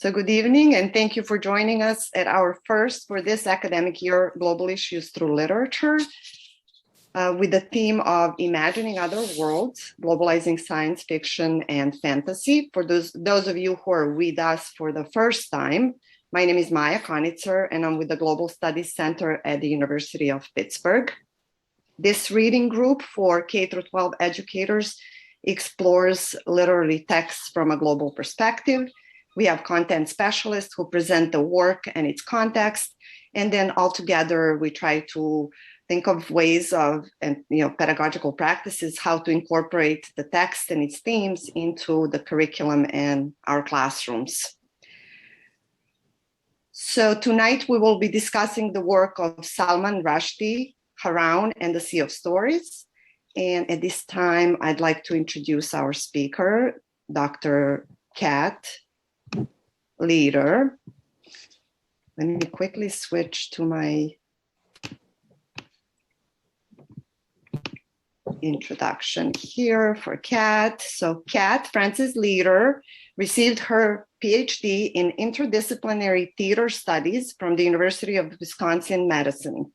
So good evening, and thank you for joining us at our first for this academic year, Global Issues Through Literature, with the theme of Imagining Other Worlds, Globalizing Science Fiction and Fantasy. For those of you who are with us for the first time, my name is Maya Konitzer, and I'm with the Global Studies Center at the University of Pittsburgh. This reading group for K-12 educators explores literary texts from a global perspective. We have content specialists who present the work and its context, and then altogether we try to think of ways of, and pedagogical practices, how to incorporate the text and its themes into the curriculum and our classrooms. So tonight we will be discussing the work of Salman Rushdie, Haroun, and the Sea of Stories. And at this time, I'd like to introduce our speaker, Dr. Kat Leader. Let me quickly switch to my introduction here for Kat. So Kat Frances Leader received her PhD in interdisciplinary theater studies from the University of Wisconsin-Madison.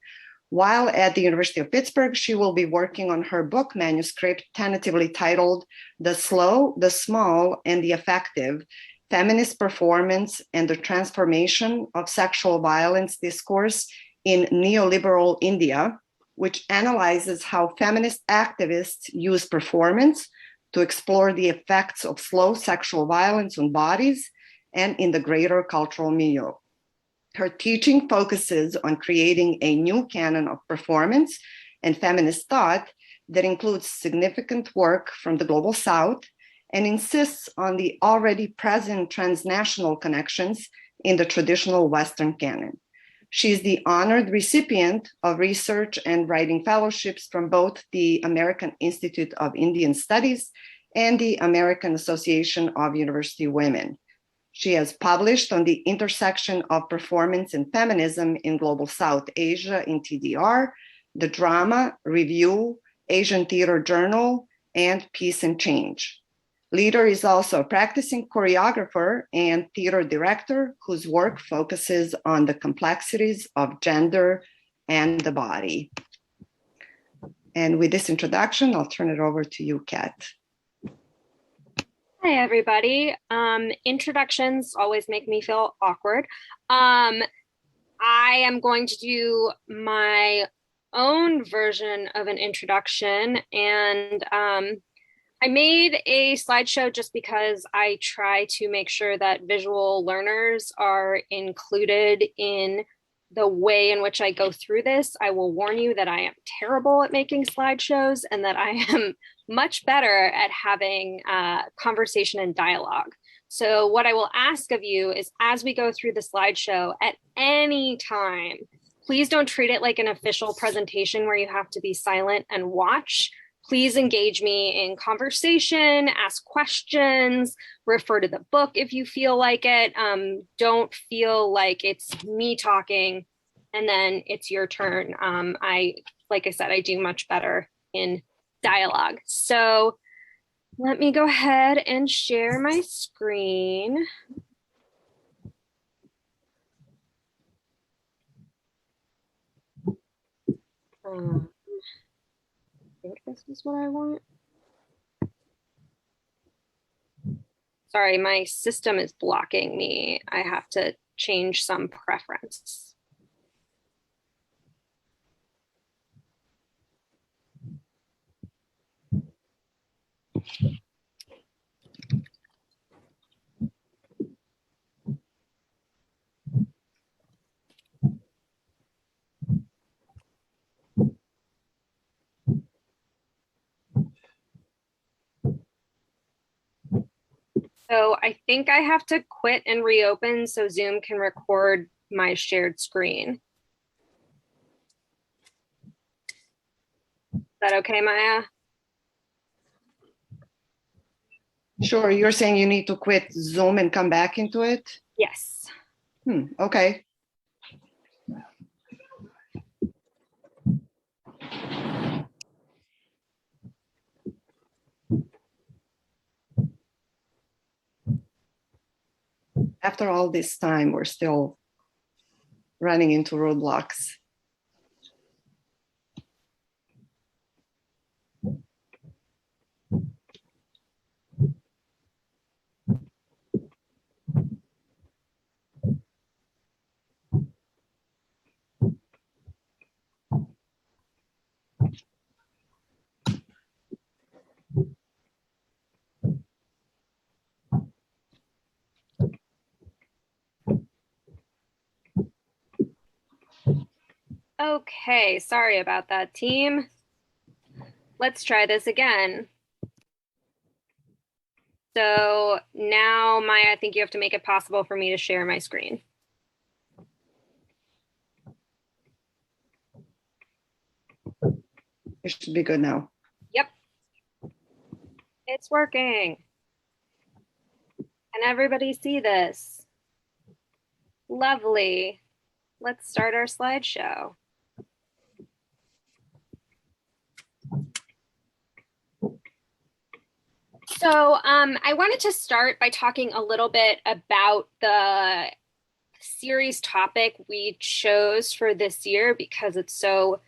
While at the University of Pittsburgh, she will be working on her book manuscript tentatively titled The Slow, the Small, and the Effective: Feminist Performance and the Transformation of Sexual Violence Discourse in Neoliberal India, which analyzes how feminist activists use performance to explore the effects of slow sexual violence on bodies and in the greater cultural milieu. Her teaching focuses on creating a new canon of performance and feminist thought that includes significant work from the Global South and insists on the already present transnational connections in the traditional Western canon. She is the honored recipient of research and writing fellowships from both the American Institute of Indian Studies and the American Association of University Women. She has published on the intersection of performance and feminism in Global South Asia in TDR, the Drama, Review, Asian Theater Journal, and Peace and Change. Leader is also a practicing choreographer and theater director whose work focuses on the complexities of gender and the body. And with this introduction, I'll turn it over to you, Kat. Hi, everybody. Introductions always make me feel awkward. I am going to do my own version of an introduction, and I made a slideshow just because I try to make sure that visual learners are included in the way in which I go through this. I will warn you that I am terrible at making slideshows and that I am much better at having conversation and dialogue. So what I will ask of you is, as we go through the slideshow, at any time, please don't treat it like an official presentation where you have to be silent and watch. Please engage me in conversation, ask questions, refer to the book if you feel like it. Don't feel like it's me talking and then it's your turn. Like I said, I do much better in dialogue. So let me go ahead and share my screen. I think this is what I want. Sorry, my system is blocking me. I have to change some preference. So I think I have to quit and reopen so Zoom can record my shared screen. Is that okay, Maya? Sure, you're saying you need to quit Zoom and come back into it? Yes. Okay. after all this time, we're still running into roadblocks. Okay, sorry about that, team. Let's try this again. So now, Maya, I think you have to make it possible for me to share my screen. It should be good now. Yep, it's working. Can everybody see this? Lovely. Let's start our slideshow. So I wanted to start by talking a little bit about the series topic we chose for this year because it's so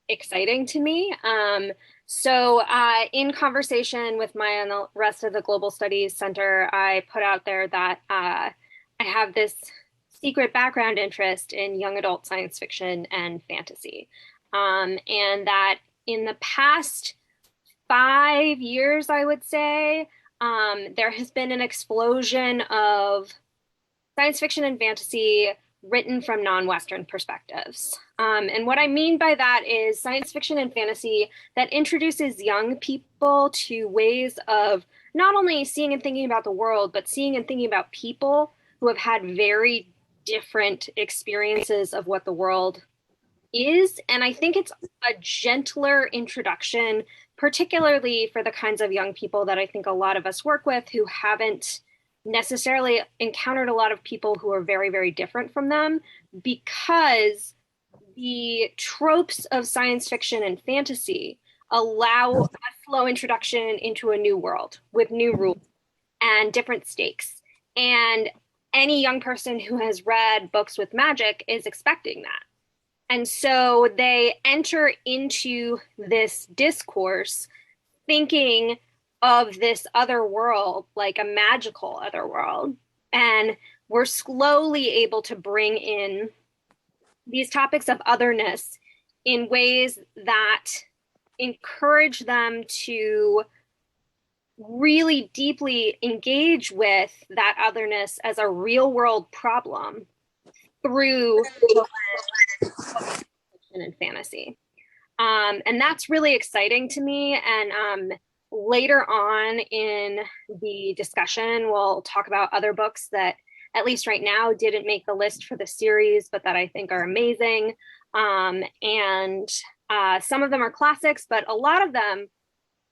exciting to me. In conversation with Maya and the rest of the Global Studies Center, I put out there that I have this secret background interest in young adult science fiction and fantasy. And that in the past 5 years, I would say, there has been an explosion of science fiction and fantasy written from non-Western perspectives. And what I mean by that is science fiction and fantasy that introduces young people to ways of not only seeing and thinking about the world, but seeing and thinking about people who have had very different experiences of what the world is. And I think it's a gentler introduction, particularly for the kinds of young people that I think a lot of us work with who haven't necessarily encountered a lot of people who are very, very different from them, because the tropes of science fiction and fantasy allow a slow introduction into a new world with new rules and different stakes. And any young person who has read books with magic is expecting that. And so they enter into this discourse thinking of this other world, like a magical other world. And we're slowly able to bring in these topics of otherness in ways that encourage them to really deeply engage with that otherness as a real world problem through the lens of fiction and fantasy. And that's really exciting to me. And later on in the discussion, we'll talk about other books that, at least right now, didn't make the list for the series, but that I think are amazing. And some of them are classics, but a lot of them,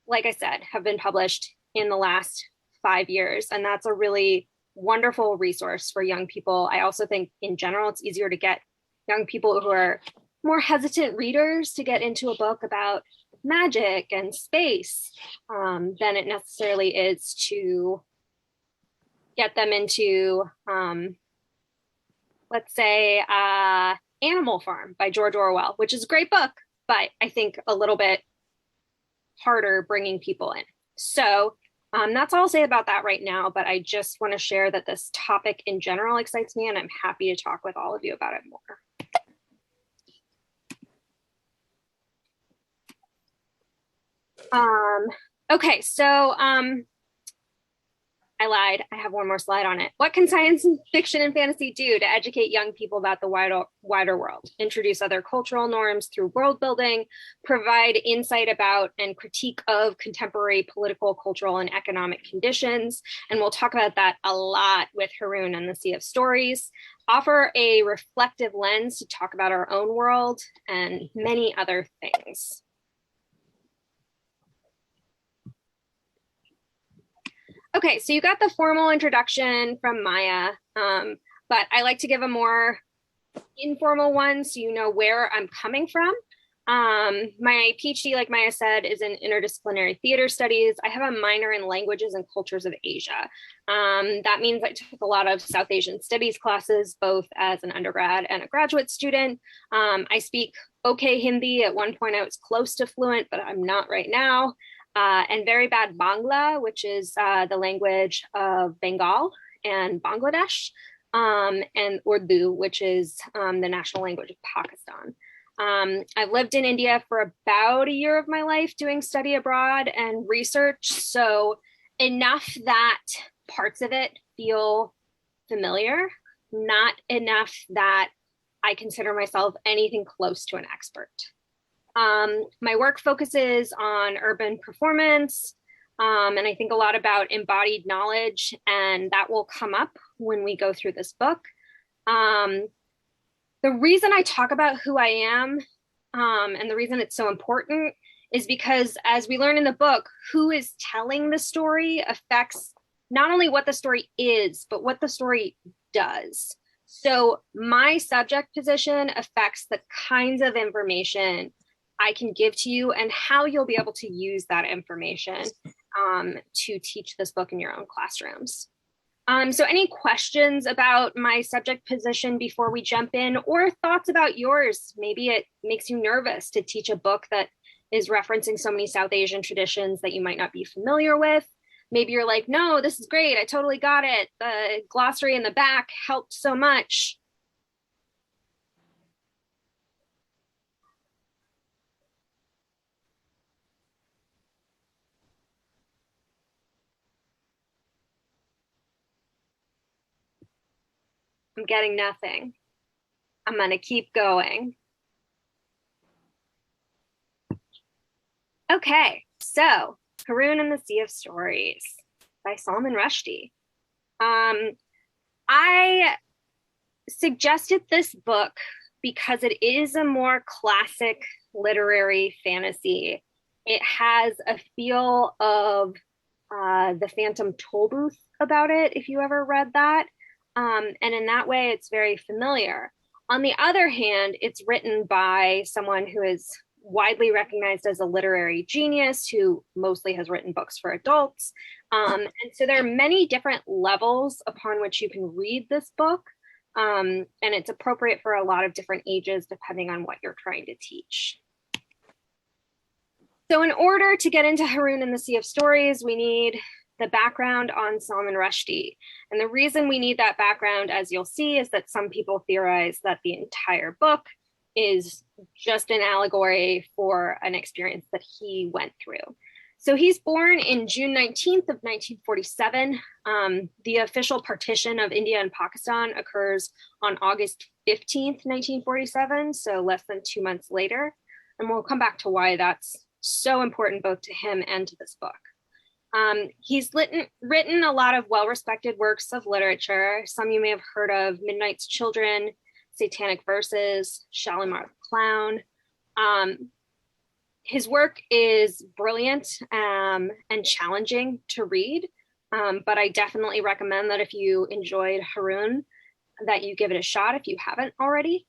like I said, have been published in the last 5 years. And that's a really wonderful resource for young people. I also think in general, it's easier to get young people who are more hesitant readers to get into a book about magic and space than it necessarily is to get them into, let's say, Animal Farm by George Orwell, which is a great book, but I think a little bit harder bringing people in. So that's all I'll say about that right now, but I just want to share that this topic in general excites me, and I'm happy to talk with all of you about it more. Okay, so I lied. I have one more slide on it. What can science fiction and fantasy do to educate young people about the wider world? Introduce other cultural norms through world building, provide insight about and critique of contemporary political, cultural, and economic conditions. And we'll talk about that a lot with Haroun and the Sea of Stories. Offer a reflective lens to talk about our own world and many other things. Okay, so you got the formal introduction from Maya, but I like to give a more informal one so you know where I'm coming from. My PhD, like Maya said, is in interdisciplinary theater studies. I have a minor in languages and cultures of Asia. That means I took a lot of South Asian studies classes, both as an undergrad and a graduate student. I speak okay Hindi. At one point I was close to fluent, but I'm not right now. And very bad Bangla, which is the language of Bengal and Bangladesh, and Urdu, which is the national language of Pakistan. I've lived in India for about a year of my life doing study abroad and research, so enough that parts of it feel familiar, not enough that I consider myself anything close to an expert. My work focuses on urban performance, and I think a lot about embodied knowledge, and that will come up when we go through this book. The reason I talk about who I am, and the reason it's so important, is because as we learn in the book, who is telling the story affects not only what the story is, but what the story does. So my subject position affects the kinds of information I can give to you and how you'll be able to use that information to teach this book in your own classrooms. So any questions about my subject position before we jump in, or thoughts about yours? Maybe it makes you nervous to teach a book that is referencing so many South Asian traditions that you might not be familiar with. Maybe you're like, no, this is great. I totally got it. The glossary in the back helped so much. I'm getting nothing. I'm going to keep going. Okay, so Haroun and the Sea of Stories by Salman Rushdie. I suggested this book because it is a more classic literary fantasy. It has a feel of the Phantom Tollbooth about it, if you ever read that. And in that way, it's very familiar. On the other hand, it's written by someone who is widely recognized as a literary genius who mostly has written books for adults. And so there are many different levels upon which you can read this book. And it's appropriate for a lot of different ages depending on what you're trying to teach. So in order to get into Haroun and the Sea of Stories, we need the background on Salman Rushdie. And the reason we need that background, as you'll see, is that some people theorize that the entire book is just an allegory for an experience that he went through. So he's born in June 19th of 1947. The official partition of India and Pakistan occurs on August 15th, 1947, so less than 2 months later. And we'll come back to why that's so important both to him and to this book. He's written a lot of well-respected works of literature. Some you may have heard of: Midnight's Children, Satanic Verses, Shalimar the Clown. His work is brilliant and challenging to read, but I definitely recommend that if you enjoyed Haroun, that you give it a shot if you haven't already.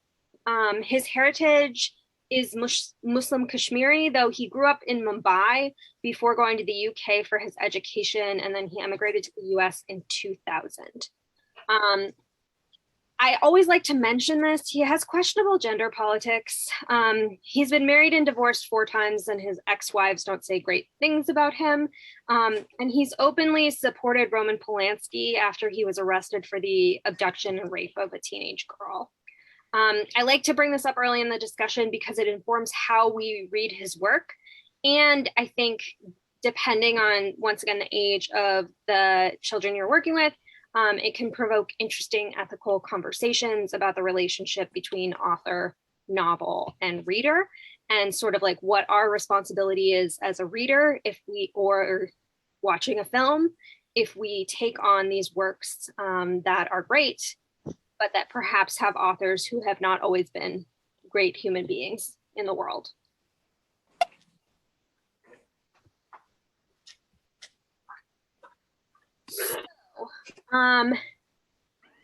His heritage is Muslim Kashmiri, though he grew up in Mumbai before going to the UK for his education, and then he emigrated to the US in 2000. I always like to mention this. He has questionable gender politics. He's been married and divorced 4 times, and his ex-wives don't say great things about him. And he's openly supported Roman Polanski after he was arrested for the abduction and rape of a teenage girl. I like to bring this up early in the discussion because it informs how we read his work. And I think depending on, once again, the age of the children you're working with, it can provoke interesting ethical conversations about the relationship between author, novel, and reader, and sort of like what our responsibility is as a reader or watching a film, if we take on these works that are great, but that perhaps have authors who have not always been great human beings in the world. So,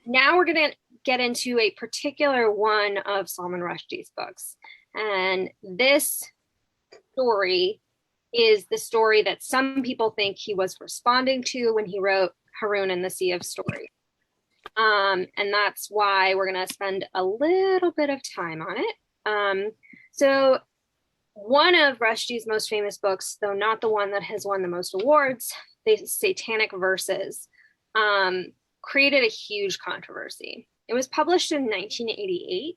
now we're going to get into a particular one of Salman Rushdie's books, And this story is the story that some people think he was responding to when he wrote Haroun and the Sea of Stories. And that's why we're going to spend a little bit of time on it. So one of Rushdie's most famous books, though not the one that has won the most awards, the Satanic Verses, created a huge controversy. It was published in 1988,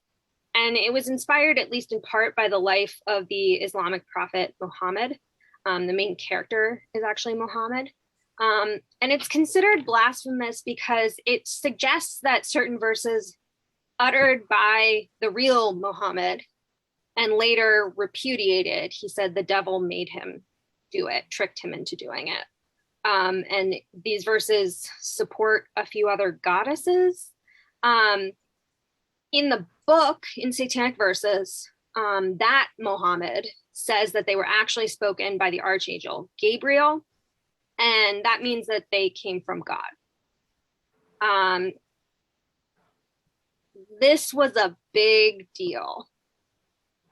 and it was inspired at least in part by the life of the Islamic prophet Muhammad. The main character is actually Muhammad. And it's considered blasphemous because it suggests that certain verses uttered by the real Muhammad and later repudiated, he said the devil made him do it, tricked him into doing it. And these verses support a few other goddesses. In the book, in Satanic Verses, that Muhammad says that they were actually spoken by the archangel Gabriel, and that means that they came from God. This was a big deal.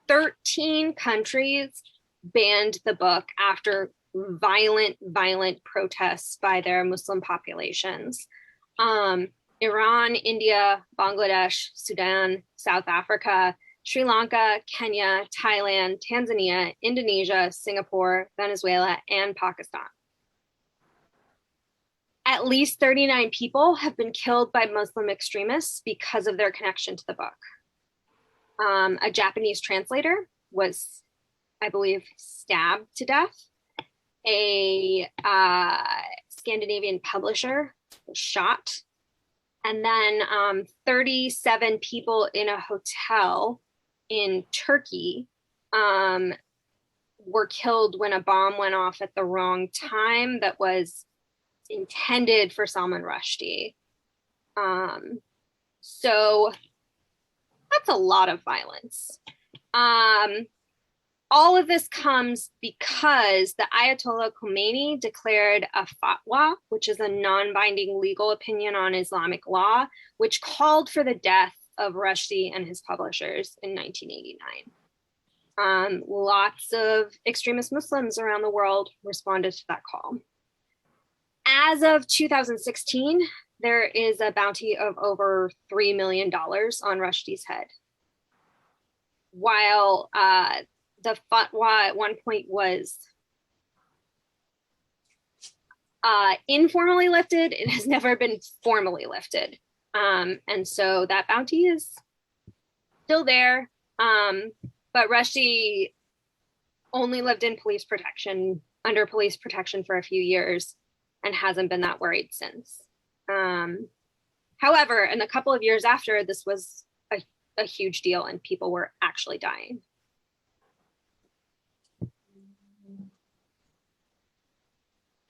13 countries banned the book after violent protests by their Muslim populations. Iran, India, Bangladesh, Sudan, South Africa, Sri Lanka, Kenya, Thailand, Tanzania, Indonesia, Singapore, Venezuela, and Pakistan. At least 39 people have been killed by Muslim extremists because of their connection to the book. A Japanese translator was, I believe, stabbed to death. A Scandinavian publisher was shot. And then 37 people in a hotel in Turkey were killed when a bomb went off at the wrong time that was intended for Salman Rushdie. So that's a lot of violence. All of this comes because the Ayatollah Khomeini declared a fatwa, which is a non-binding legal opinion on Islamic law, which called for the death of Rushdie and his publishers in 1989. Lots of extremist Muslims around the world responded to that call. As of 2016, there is a bounty of over $3 million on Rushdie's head. While the fatwa at one point was informally lifted, it has never been formally lifted. And so that bounty is still there. But Rushdie only lived in under police protection for a few years and hasn't been that worried since. However, in a couple of years after, this was a huge deal and people were actually dying.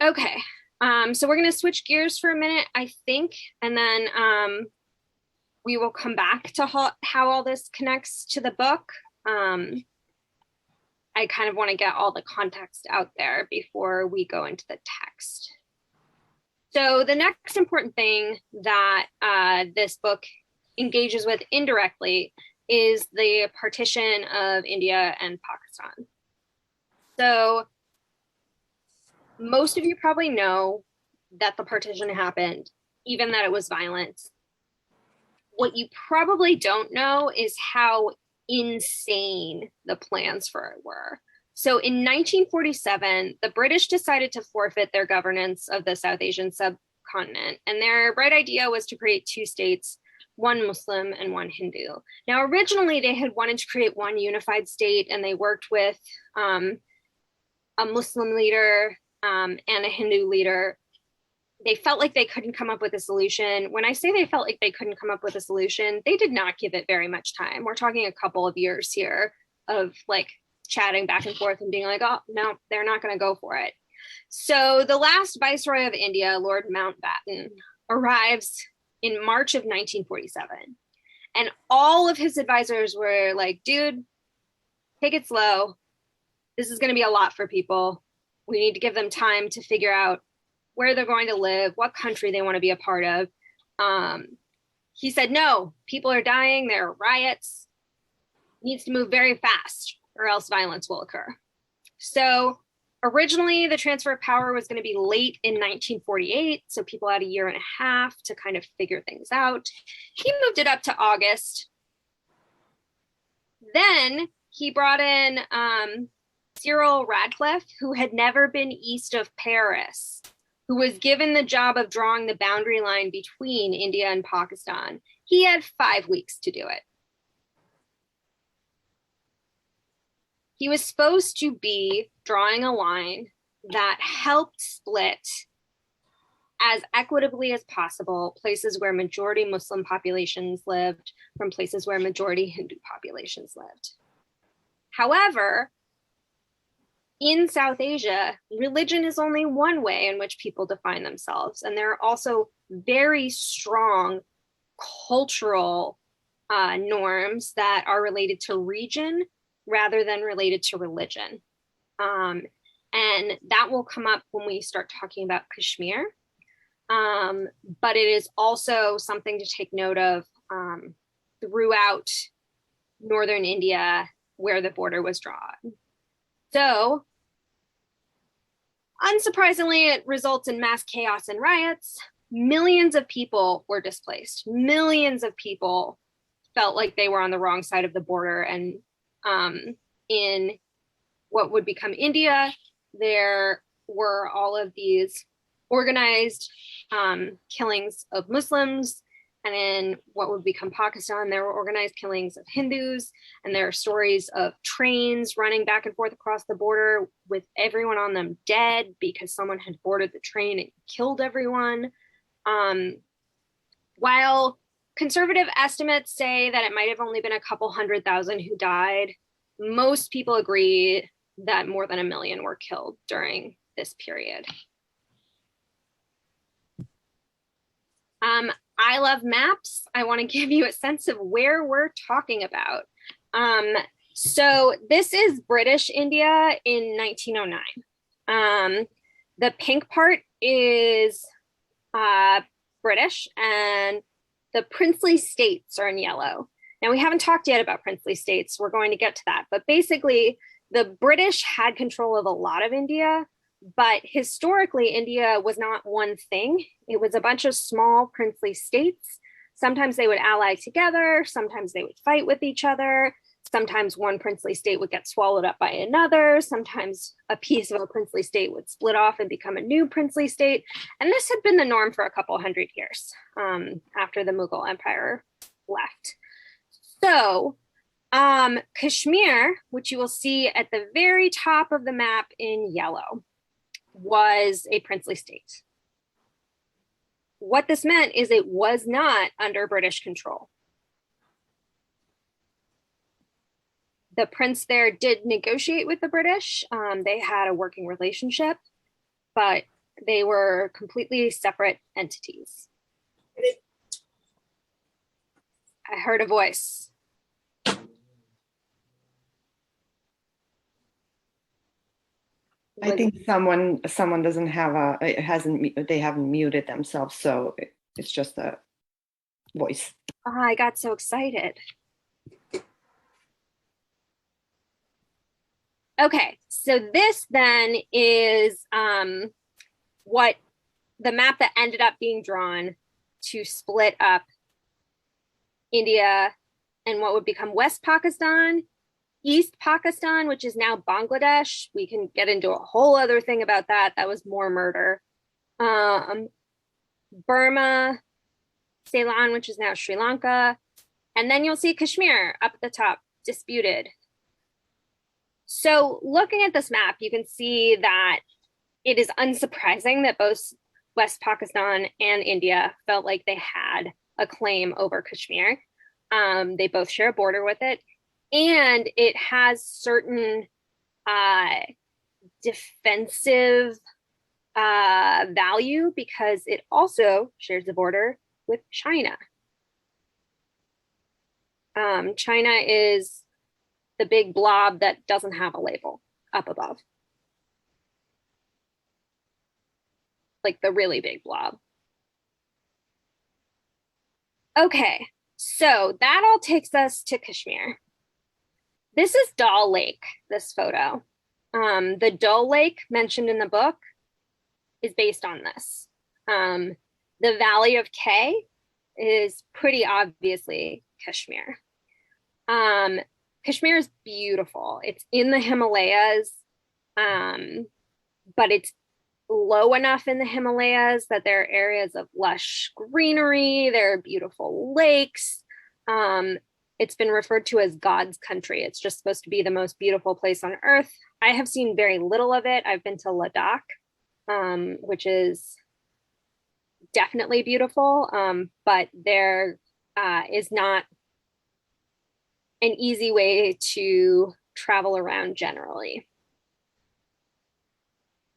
Okay, so we're going to switch gears for a minute, I think, and then we will come back to how all this connects to the book. I kind of want to get all the context out there before we go into the text. So the next important thing that this book engages with indirectly is the partition of India and Pakistan. So most of you probably know that the partition happened, even that it was violent. What you probably don't know is how insane the plans for it were. So in 1947, the British decided to forfeit their governance of the South Asian subcontinent. And their bright idea was to create two states, one Muslim and one Hindu. Now, originally they had wanted to create one unified state, and they worked with a Muslim leader and a Hindu leader. They felt like they couldn't come up with a solution. When I say they felt like they couldn't come up with a solution, they did not give it very much time. We're talking a couple of years here of like chatting back and forth and being like, oh, no, they're not going to go for it. So the last Viceroy of India, Lord Mountbatten, arrives in March of 1947. And all of his advisors were like, dude, take it slow. This is going to be a lot for people. We need to give them time to figure out where they're going to live, what country they want to be a part of. He said, no, people are dying. There are riots. needs to move very fast or else violence will occur. So originally the transfer of power was going to be late in 1948. So people had a year and a half to kind of figure things out. He moved it up to August. Then he brought in Cyril Radcliffe, who had never been east of Paris, who was given the job of drawing the boundary line between India and Pakistan. He had 5 weeks to do it. He was supposed to be drawing a line that helped split as equitably as possible places where majority Muslim populations lived from places where majority Hindu populations lived. However, in South Asia, religion is only one way in which people define themselves. And there are also very strong cultural norms that are related to region rather than related to religion. And that will come up when we start talking about Kashmir. But it is also something to take note of throughout northern India where the border was drawn. So, unsurprisingly, it results in mass chaos and riots. Millions of people were displaced. Millions of people felt like they were on the wrong side of the border. And in what would become India, there were all of these organized killings of Muslims. And in what would become Pakistan, there were organized killings of Hindus. And there are stories of trains running back and forth across the border with everyone on them dead because someone had boarded the train and killed everyone. While conservative estimates say that it might have only been a couple 100,000 who died, most people agree that more than 1 million were killed during this period. I love maps. I want to give you a sense of where we're talking about. So this is British India in 1909. The pink part is British, and the princely states are in yellow. Now, we haven't talked yet about princely states. We're going to get to that. But basically, the British had control of a lot of India. But historically, India was not one thing. It was a bunch of small princely states. Sometimes they would ally together. Sometimes they would fight with each other. Sometimes one princely state would get swallowed up by another. Sometimes a piece of a princely state would split off and become a new princely state. And this had been the norm for a couple 100 years after the Mughal Empire left. So Kashmir, which you will see at the very top of the map in yellow, was a princely state. What this meant is it was not under British control. The prince there did negotiate with the British. They had a working relationship, but they were completely separate entities. I heard a voice. I think someone doesn't have they haven't muted themselves, so it's just a voice. Oh, I got so excited. Okay, so this then is what the map that ended up being drawn to split up India and what would become West Pakistan, East Pakistan, which is now Bangladesh. We can get into a whole other thing about that. That was more murder. Burma, Ceylon, which is now Sri Lanka. And then you'll see Kashmir up at the top, disputed. So looking at this map, you can see that it is unsurprising that both West Pakistan and India felt like they had a claim over Kashmir. They both share a border with it. And it has certain defensive value because it also shares the border with China. China is the big blob that doesn't have a label up above. Like the really big blob. Okay, so that all takes us to Kashmir. This is Dal Lake, this photo. The Dal Lake mentioned in the book is based on this. The Valley of K is pretty obviously Kashmir. Kashmir is beautiful. It's in the Himalayas, but it's low enough in the Himalayas that there are areas of lush greenery. There are beautiful lakes. It's been referred to as God's country. It's just supposed to be the most beautiful place on earth. I have seen very little of it. I've been to Ladakh, which is definitely beautiful, but there is not an easy way to travel around generally.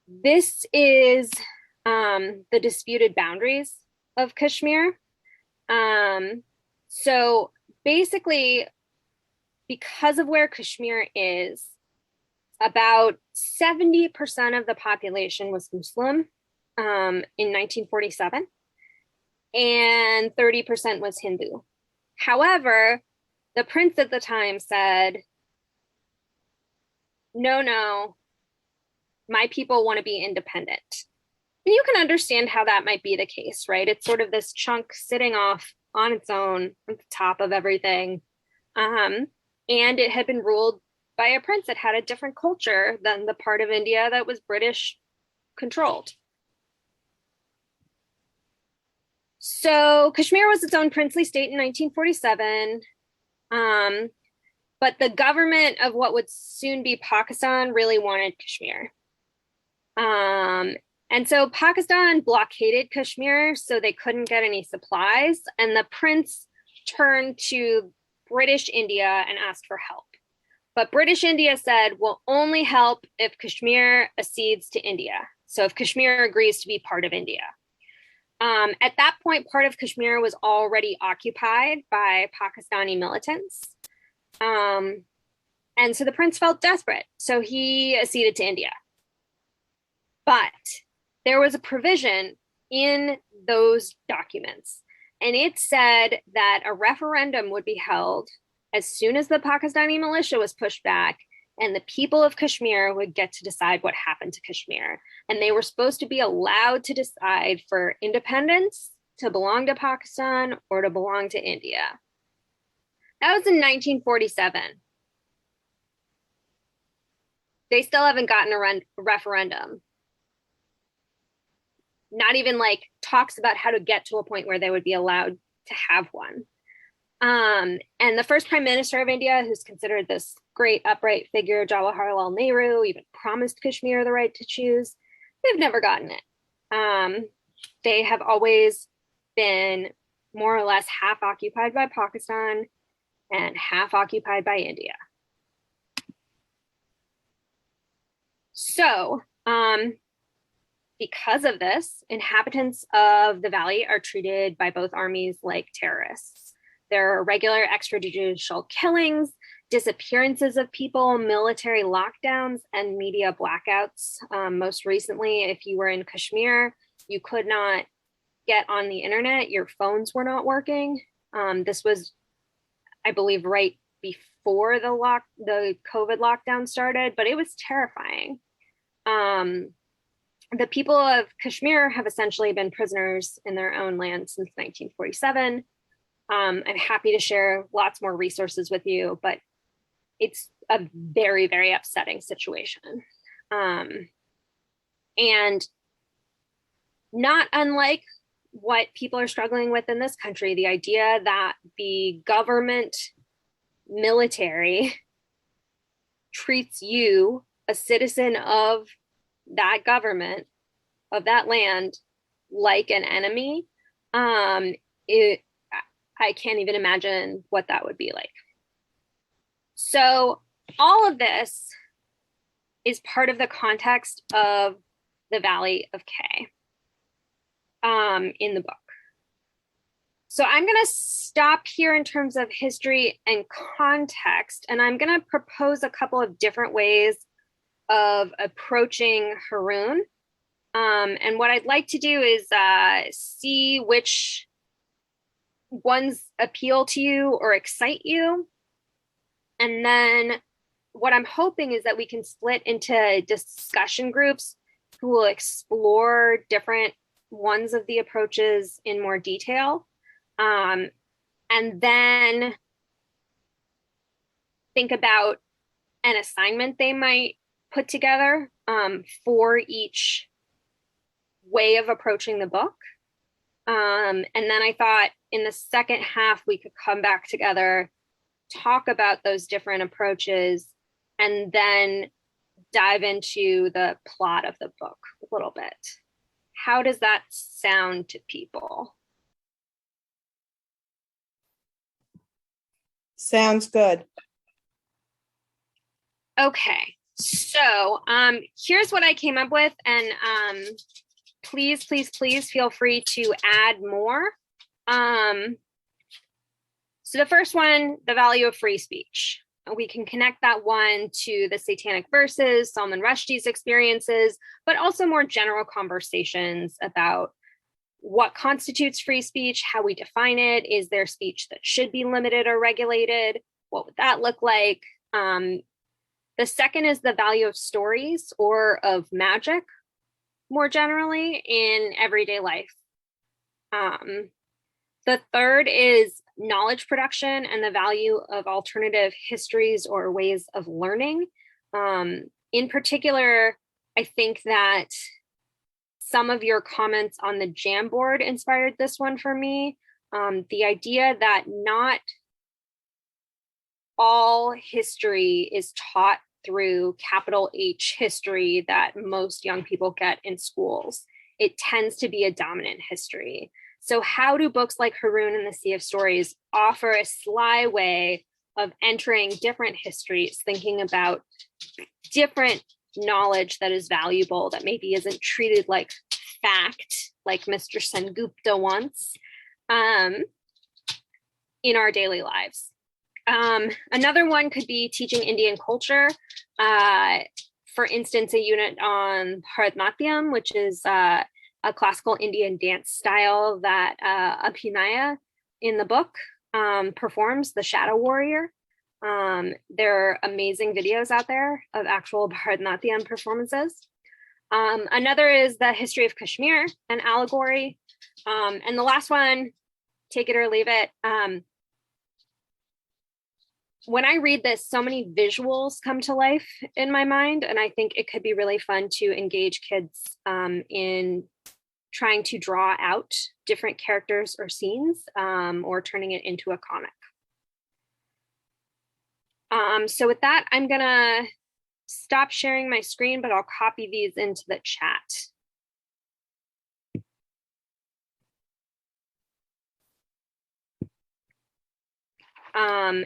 This is the disputed boundaries of Kashmir. So basically, because of where Kashmir is, about 70% of the population was Muslim in 1947, and 30% was Hindu. However, the prince at the time said, no, my people want to be independent. And you can understand how that might be the case, right? It's sort of this chunk sitting off on its own at the top of everything. And it had been ruled by a prince that had a different culture than the part of India that was British controlled. So Kashmir was its own princely state in 1947. But the government of what would soon be Pakistan really wanted Kashmir. And so Pakistan blockaded Kashmir so they couldn't get any supplies. And the prince turned to British India and asked for help. But British India said, we'll only help if Kashmir accedes to India. So if Kashmir agrees to be part of India. At that point, part of Kashmir was already occupied by Pakistani militants. And so the prince felt desperate. So he acceded to India. But there was a provision in those documents, and it said that a referendum would be held as soon as the Pakistani militia was pushed back, and the people of Kashmir would get to decide what happened to Kashmir. And they were supposed to be allowed to decide for independence, to belong to Pakistan, or to belong to India. That was in 1947. They still haven't gotten a referendum. Not even like talks about how to get to a point where they would be allowed to have one. And the first prime minister of India, who's considered this great upright figure, Jawaharlal Nehru, even promised Kashmir the right to choose. They've never gotten it. They have always been more or less half occupied by Pakistan and half occupied by India. So, because of this, inhabitants of the valley are treated by both armies like terrorists. There are regular extrajudicial killings, disappearances of people, military lockdowns, and media blackouts. Most recently, if you were in Kashmir, you could not get on the internet. Your phones were not working. This was, I believe, right before the COVID lockdown started, but it was terrifying. The people of Kashmir have essentially been prisoners in their own land since 1947. I'm happy to share lots more resources with you, but it's a very, very upsetting situation. And not unlike what people are struggling with in this country, the idea that the government military treats you, a citizen of that government, of that land, like an enemy, I can't even imagine what that would be like. So all of this is part of the context of the Valley of K in the book. So I'm going to stop here in terms of history and context, and I'm going to propose a couple of different ways of approaching Haroun. And what I'd like to do is see which ones appeal to you or excite you, and then what I'm hoping is that we can split into discussion groups who will explore different ones of the approaches in more detail. And then think about an assignment they might put together for each way of approaching the book. And then I thought in the second half, we could come back together, talk about those different approaches, and then dive into the plot of the book a little bit. How does that sound to people? Sounds good. Okay, so here's what I came up with, and please feel free to add more. So the first one, the value of free speech. We can connect that one to the Satanic Verses, Salman Rushdie's experiences, but also more general conversations about what constitutes free speech, how we define it. Is there speech that should be limited or regulated? What would that look like? The second is the value of stories or of magic more generally in everyday life. The third is knowledge production and the value of alternative histories or ways of learning. In particular, I think that some of your comments on the Jamboard inspired this one for me. The idea that not all history is taught through capital H history that most young people get in schools. It tends to be a dominant history. So how do books like Haroun and the Sea of Stories offer a sly way of entering different histories, thinking about different knowledge that is valuable, that maybe isn't treated like fact, like Mr. Sengupta wants, in our daily lives? Another one could be teaching Indian culture. For instance, a unit on Bharatanatyam, which is a classical Indian dance style that Abhinaya in the book performs, the Shadow Warrior. There are amazing videos out there of actual Bharatanatyam performances. Another is the history of Kashmir, an allegory. And the last one, take it or leave it. When I read this, so many visuals come to life in my mind, and I think it could be really fun to engage kids in trying to draw out different characters or scenes, or turning it into a comic. So with that, I'm gonna stop sharing my screen, but I'll copy these into the chat.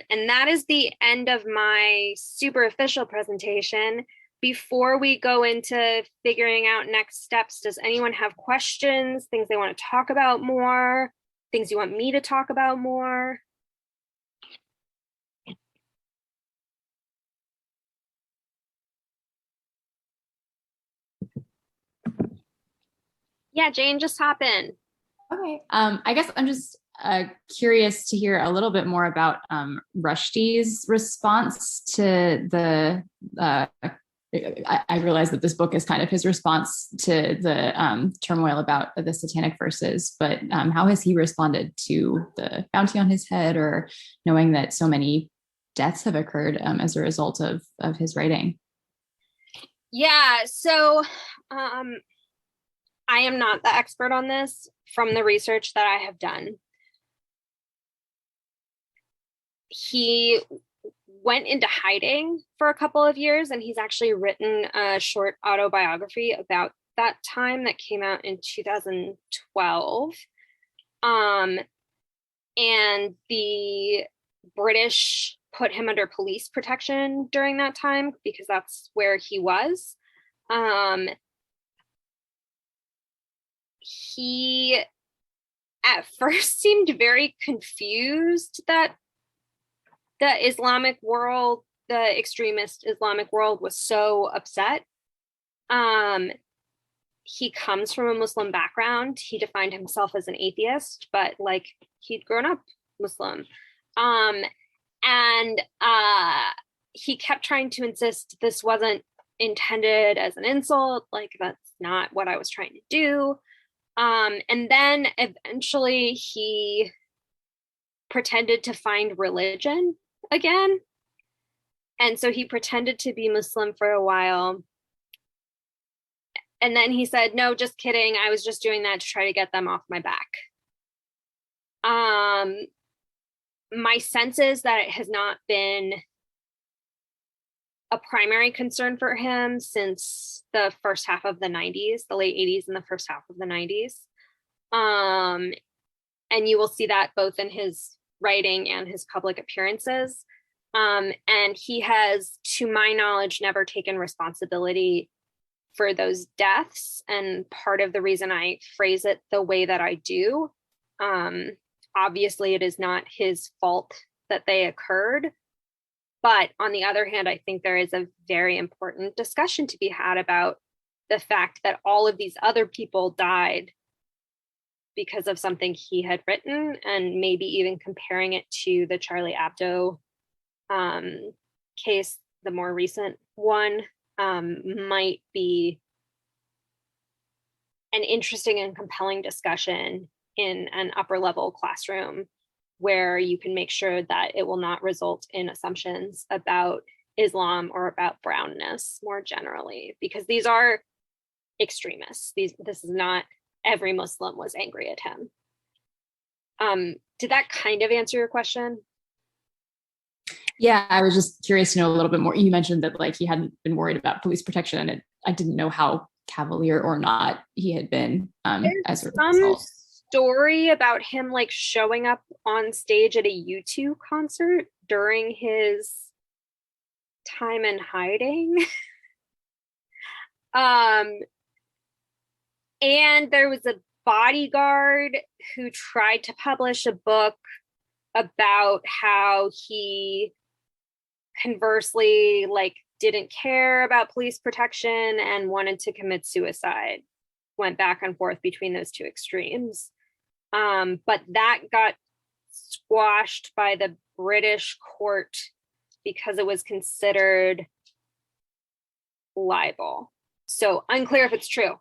And that is the end of my super official presentation. Before we go into figuring out next steps, does anyone have questions, things they want to talk about more, things you want me to talk about more? Yeah, Jane, just hop in. Okay, I guess I'm just curious to hear a little bit more about Rushdie's response to the, I realize that this book is kind of his response to the turmoil about the Satanic Verses, but how has he responded to the bounty on his head, or knowing that so many deaths have occurred as a result of his writing? Yeah, so I am not the expert on this. From the research that I have done, he went into hiding for a couple of years, and he's actually written a short autobiography about that time that came out in 2012. And the British put him under police protection during that time because that's where he was. He at first seemed very confused that the Islamic world, the extremist Islamic world, was so upset. He comes from a Muslim background. He defined himself as an atheist, but like he'd grown up Muslim. And he kept trying to insist this wasn't intended as an insult, like that's not what I was trying to do. And then eventually he pretended to find religion again. And so he pretended to be Muslim for a while. And then he said, no, just kidding. I was just doing that to try to get them off my back. My sense is that it has not been a primary concern for him since the first half of the 90s, the late 80s and the first half of the 90s. And you will see that both in his writing and his public appearances. And he has, to my knowledge, never taken responsibility for those deaths. And part of the reason I phrase it the way that I do, obviously it is not his fault that they occurred. But on the other hand, I think there is a very important discussion to be had about the fact that all of these other people died because of something he had written, and maybe even comparing it to the Charlie Hebdo case, the more recent one, might be an interesting and compelling discussion in an upper level classroom where you can make sure that it will not result in assumptions about Islam or about brownness more generally, because these are extremists. This is not every Muslim was angry at him. Did that kind of answer your question? Yeah, I was just curious to know a little bit more. You mentioned that like he hadn't been worried about police protection, and I didn't know how cavalier or not he had been as a result. Story about him like showing up on stage at a U2 concert during his time in hiding. And there was a bodyguard who tried to publish a book about how he conversely like didn't care about police protection and wanted to commit suicide. Went back and forth between those two extremes. But that got squashed by the British court because it was considered libel. So unclear if it's true.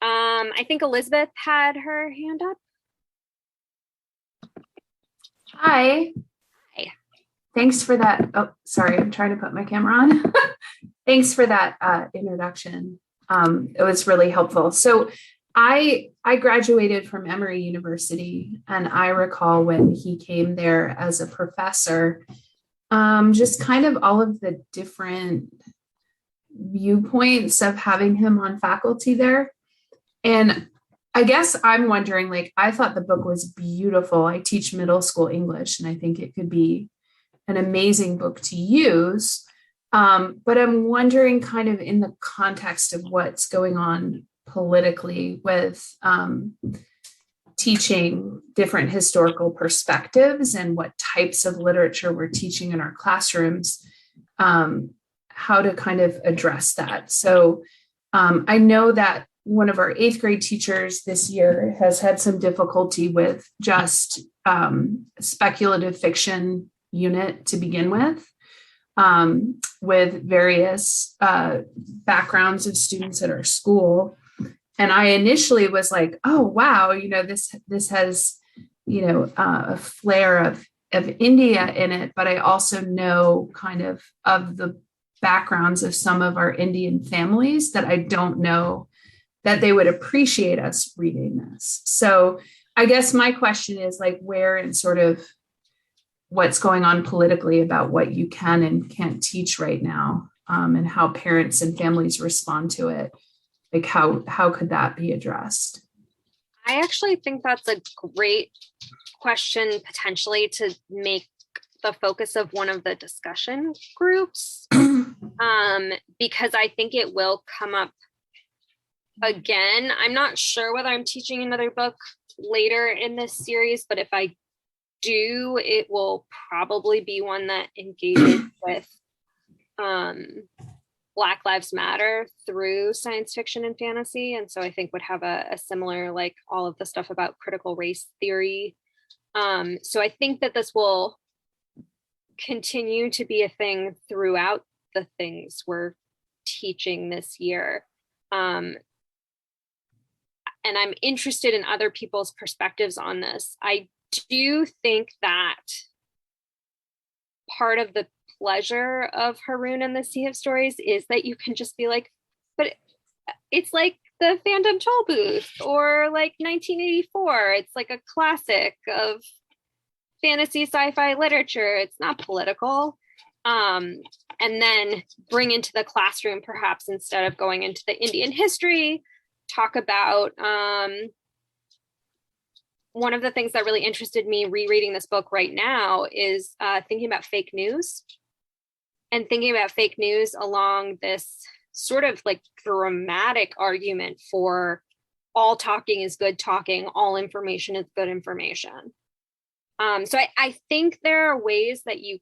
I think Elizabeth had her hand up. Hi. Hi. Thanks for that. Oh, sorry, I'm trying to put my camera on. Thanks for that introduction. It was really helpful. So I graduated from Emory University, and I recall when he came there as a professor, just kind of all of the different viewpoints of having him on faculty there. And I guess I'm wondering, like, I thought the book was beautiful. I teach middle school English, and I think it could be an amazing book to use. But I'm wondering kind of in the context of what's going on politically with teaching different historical perspectives and what types of literature we're teaching in our classrooms, how to kind of address that. So I know that one of our 8th grade teachers this year has had some difficulty with just speculative fiction unit to begin with various backgrounds of students at our school. And I initially was like, oh, wow, this has, a flair of India in it. But I also know kind of the backgrounds of some of our Indian families that I don't know that they would appreciate us reading this. So I guess my question is like, where and sort of what's going on politically about what you can and can't teach right now, and how parents and families respond to it. Like how could that be addressed? I actually think that's a great question potentially to make the focus of one of the discussion groups, because I think it will come up again. I'm not sure whether I'm teaching another book later in this series, but if I do, it will probably be one that engages with Black Lives Matter through science fiction and fantasy. And so I think would have a similar, like all of the stuff about critical race theory. So I think that this will continue to be a thing throughout the things we're teaching this year. And I'm interested in other people's perspectives on this. I do think that part of the pleasure of Haroun and the Sea of Stories is that you can just be like, but it's like the Phantom Toll Booth or like 1984. It's like a classic of fantasy sci-fi literature. It's not political. And then bring into the classroom, perhaps instead of going into the Indian history, talk about one of the things that really interested me rereading this book right now is thinking about fake news and thinking about fake news along this sort of like dramatic argument for all talking is good talking, all information is good information. So I think there are ways that you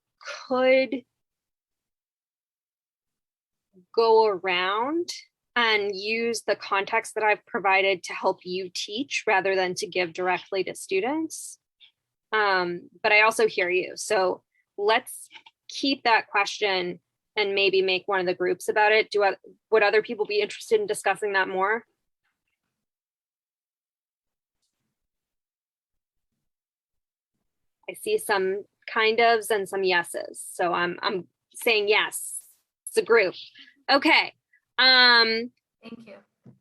could go around and use the context that I've provided to help you teach rather than to give directly to students. But I also hear you. So let's keep that question and maybe make one of the groups about it. Would other people be interested in discussing that more? I see some kind ofs and some yeses. So I'm saying yes, it's a group. Okay. Thank you.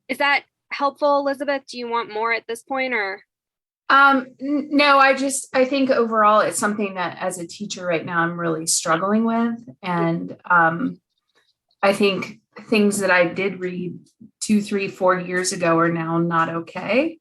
Is that helpful, Elizabeth? Do you want more at this point or? No, I think overall it's something that as a teacher right now, I'm really struggling with. And I think things that I did read 2, 3, 4 years ago are now not okay.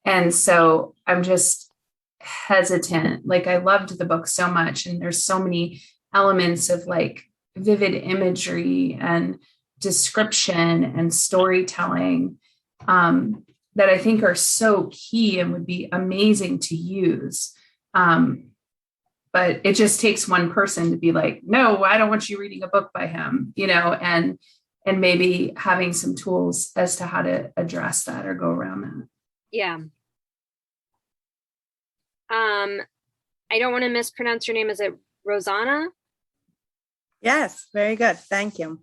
And so I'm just hesitant. Like I loved the book so much and there's so many elements of like vivid imagery and description and storytelling that I think are so key and would be amazing to use. But it just takes one person to be like, no, I don't want you reading a book by him, and maybe having some tools as to how to address that or go around that. Yeah. I don't want to mispronounce your name. Is it Rosanna? Yes, very good. Thank you.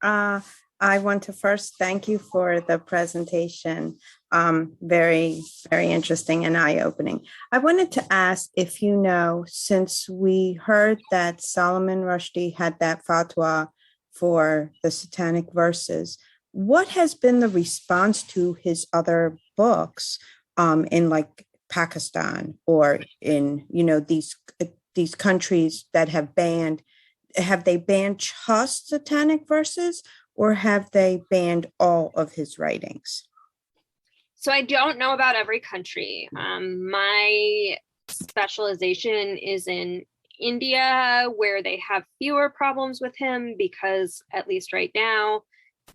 I want to first thank you for the presentation. Very, very interesting and eye-opening. I wanted to ask if you know, since we heard that Salman Rushdie had that fatwa for the Satanic Verses, what has been the response to his other books in like Pakistan or in, these countries that have they banned just Satanic Verses or have they banned all of his writings? So I don't know about every country. My specialization is in India, where they have fewer problems with him because, at least right now,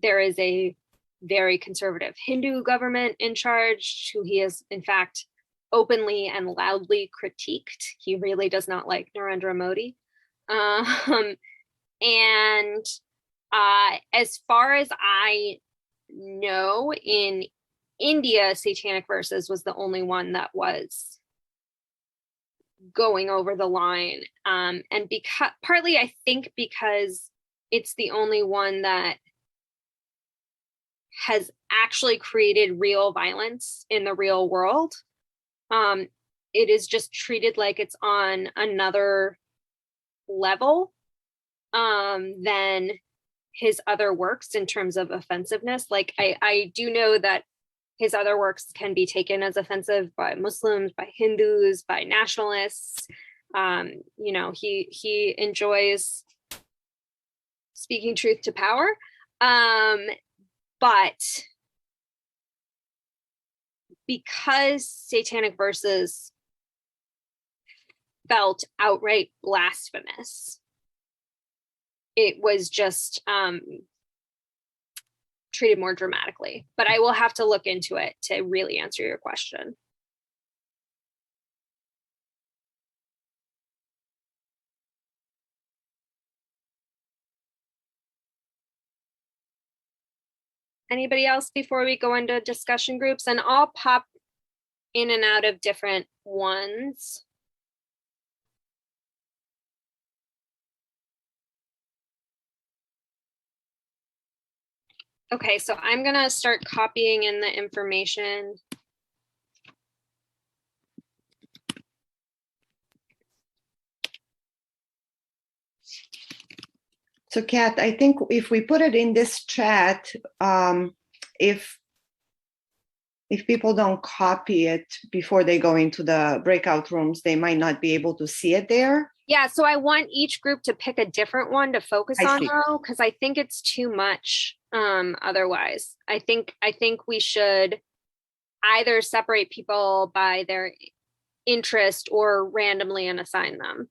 there is a very conservative Hindu government in charge who he has, in fact, openly and loudly critiqued. He really does not like Narendra Modi. And as far as I know, in India, Satanic Verses was the only one that was going over the line. And partly, I think, because it's the only one that has actually created real violence in the real world. It is just treated like it's on another level than his other works in terms of offensiveness. Like I do know that his other works can be taken as offensive by Muslims, by Hindus, by nationalists. He enjoys speaking truth to power. But because Satanic Verses felt outright blasphemous, it was just treated more dramatically. But I will have to look into it to really answer your question. Anybody else before we go into discussion groups? And I'll pop in and out of different ones. Okay, so I'm gonna start copying in the information. So Kat, I think if we put it in this chat, if people don't copy it before they go into the breakout rooms, they might not be able to see it there. Yeah, so I want each group to pick a different one to focus I on see. though, because I think it's too much otherwise. I think we should either separate people by their interest or randomly and assign them.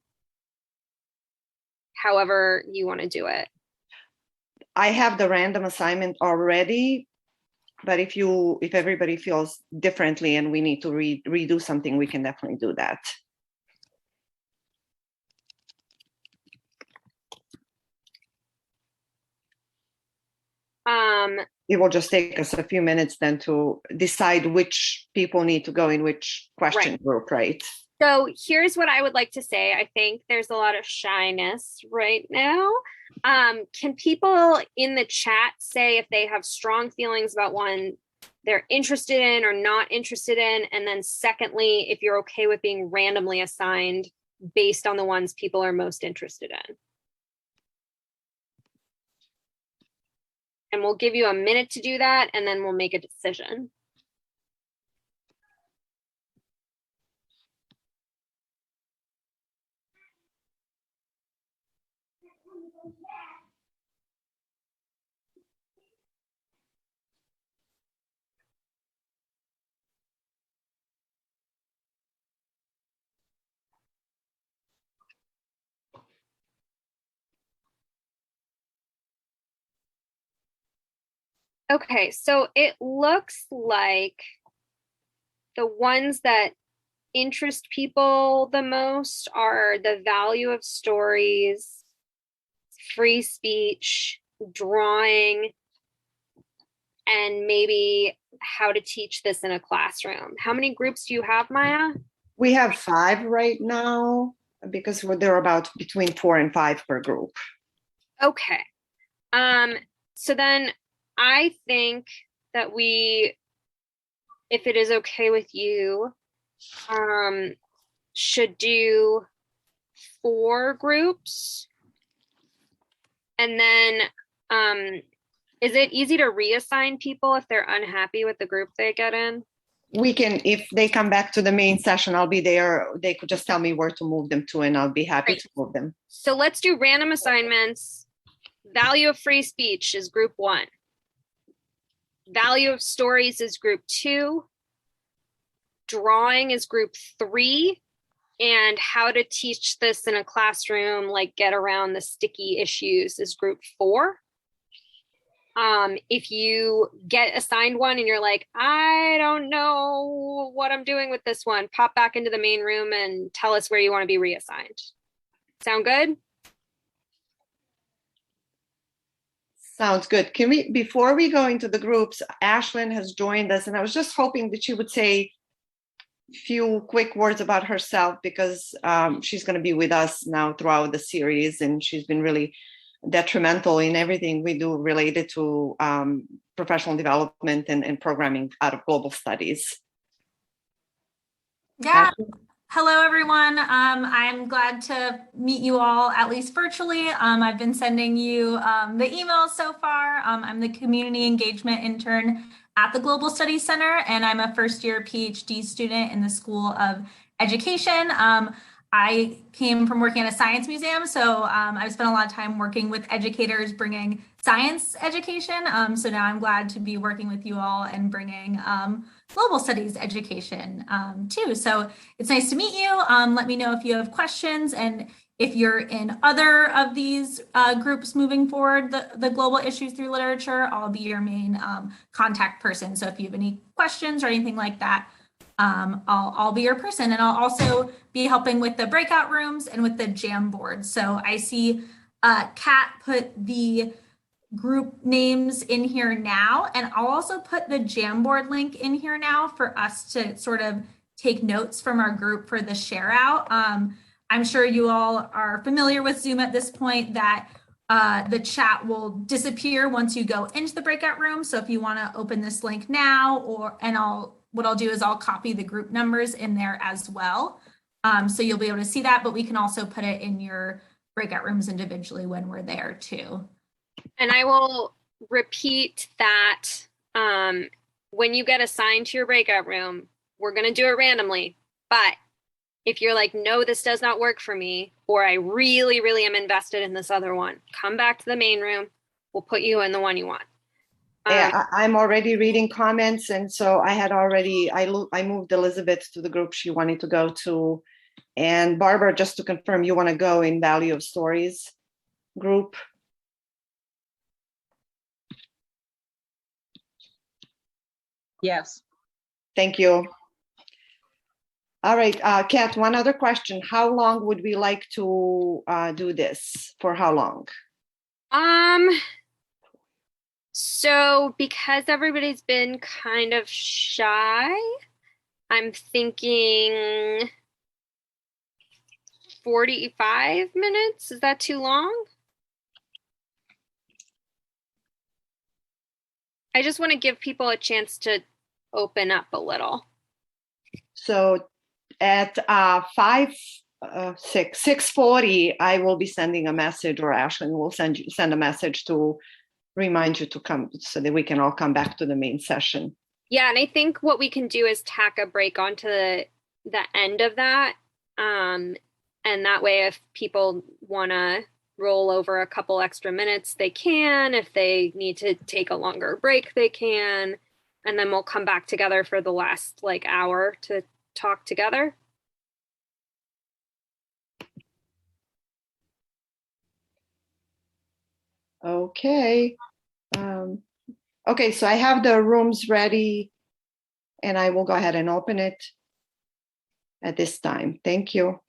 However you want to do it. I have the random assignment already, but if everybody feels differently and we need to redo something, we can definitely do that. It will just take us a few minutes then to decide which people need to go in which question group, right? So here's what I would like to say. I think there's a lot of shyness right now. Can people in the chat say if they have strong feelings about one they're interested in or not interested in? And then secondly, if you're okay with being randomly assigned based on the ones people are most interested in. And we'll give you a minute to do that, and then we'll make a decision. Okay, so it looks like the ones that interest people the most are the value of stories, free speech, drawing, and maybe how to teach this in a classroom. How many groups do you have, Maya? We have 5 right now because they're about between 4 and 5 per group. Okay. So then I think that if it is okay with you, should do 4 groups. And then is it easy to reassign people if they're unhappy with the group they get in? We can, if they come back to the main session, I'll be there. They could just tell me where to move them to and I'll be happy to move them. So let's do random assignments. Value of free speech is group 1. Value of stories is group 2. Drawing is group 3. And how to teach this in a classroom, like get around the sticky issues, is group 4. If you get assigned one and you're like, I don't know what I'm doing with this one, pop back into the main room and tell us where you want to be reassigned. Sound good? Sounds good. Can we, before we go into the groups, Ashlyn has joined us and I was just hoping that she would say a few quick words about herself because she's going to be with us now throughout the series and she's been really detrimental in everything we do related to professional development and programming out of global studies. Yeah. Hello, everyone. I'm glad to meet you all, at least virtually. I've been sending you the emails so far. I'm the community engagement intern at the Global Studies Center, and I'm a first-year PhD student in the School of Education. I came from working at a science museum, so I've spent a lot of time working with educators bringing science education. So now I'm glad to be working with you all and bringing global studies education too. So it's nice to meet you. Let me know if you have questions and if you're in other of these groups moving forward, the global issues through literature, I'll be your main contact person. So if you have any questions or anything like that, I'll be your person, and I'll also be helping with the breakout rooms and with the jam board. So I see Kat put the group names in here now, and I'll also put the Jamboard link in here now for us to sort of take notes from our group for the share out. I'm sure you all are familiar with Zoom at this point, that the chat will disappear once you go into the breakout room. So if you want to open this link now, what I'll do is I'll copy the group numbers in there as well. So you'll be able to see that, but we can also put it in your breakout rooms individually when we're there too. And I will repeat that when you get assigned to your breakout room, we're going to do it randomly. But if you're like, no, this does not work for me, or I really, really am invested in this other one, come back to the main room. We'll put you in the one you want. Yeah, I'm already reading comments. And so I moved Elizabeth to the group she wanted to go to. And Barbara, just to confirm, you want to go in Value of Stories group? Yes. Thank you. All right, Kat, one other question. How long would we like to do this? For how long? So because everybody's been kind of shy, I'm thinking 45 minutes. Is that too long? I just want to give people a chance to open up a little. So at 6:40, I will be sending a message, or Ashlyn will send a message to remind you to come so that we can all come back to the main session. Yeah, and I think what we can do is tack a break onto the end of that. And that way, if people want to roll over a couple extra minutes, they can. If they need to take a longer break, they can. And then we'll come back together for the last hour to talk together. Okay. Okay, so I have the rooms ready and I will go ahead and open it at this time. Thank you.